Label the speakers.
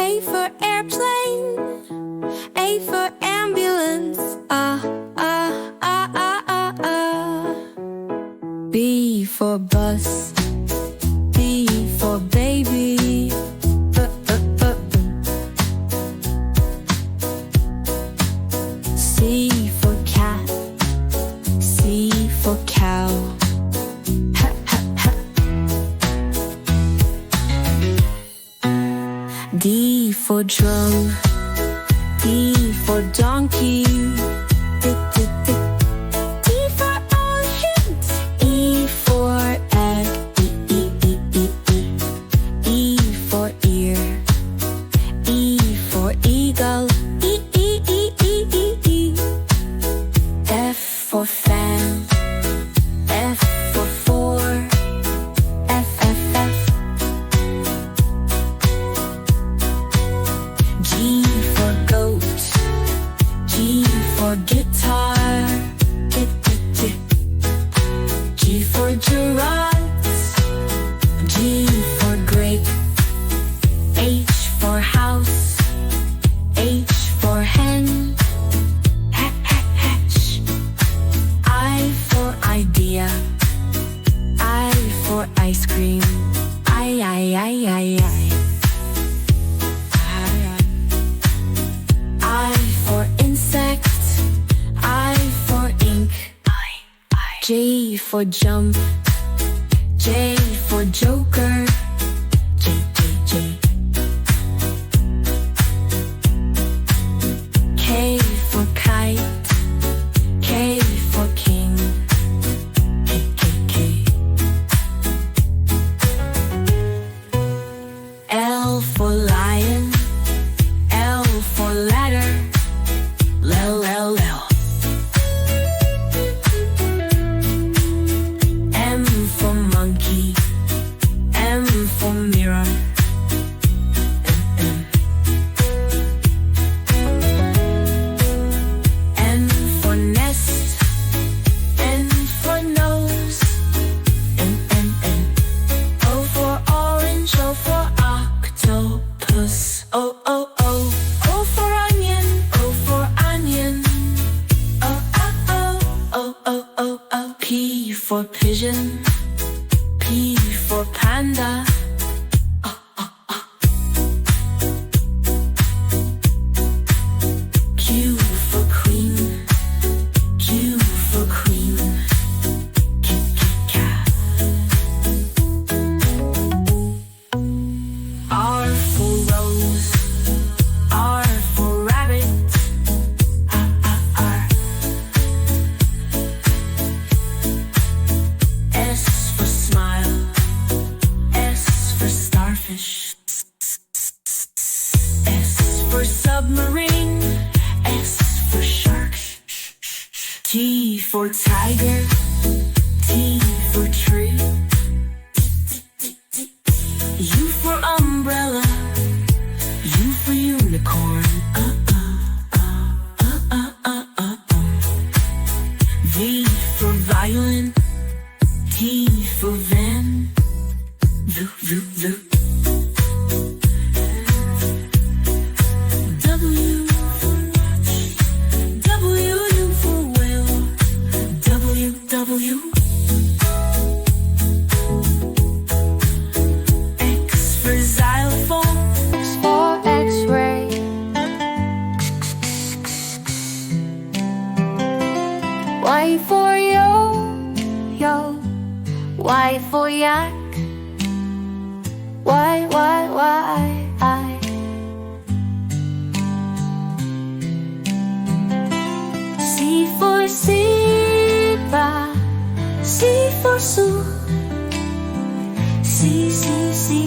Speaker 1: A for airplane, A for ambulance, B for bus, B for baby, C for cat, C for cow, D for drum, D for donkey, E for ocean, E for egg, E for ear, E for eagle, F for fan, F for four, F. G for goat, G for guitar, G for giraffe, G for grape, H for house, H for hen, hatch, I for idea, I for ice cream, I for insect, I for ink, J for jump, J for joker, J. K for kite, K for king, K. L for lion, L for ladder, L. M for monkey, M for mirror, N for nest, N for nose, N. O for orange, O for octopus, O for onion, O for onion, O. P for pigeon, P for panda, Q for queen, Q for queen, cat. R for rose, R for rabbit, R. S for smile, S for starfish, S for submarine, S for shark, T for tiger, T for tree, U for umbrella, U for unicorn, V for violin, T for van, V. W for watch, W for whale, W. X for xylophone, X for X-ray, Y for yo, Y for yak, Y. C for zebra, C for Sue, C.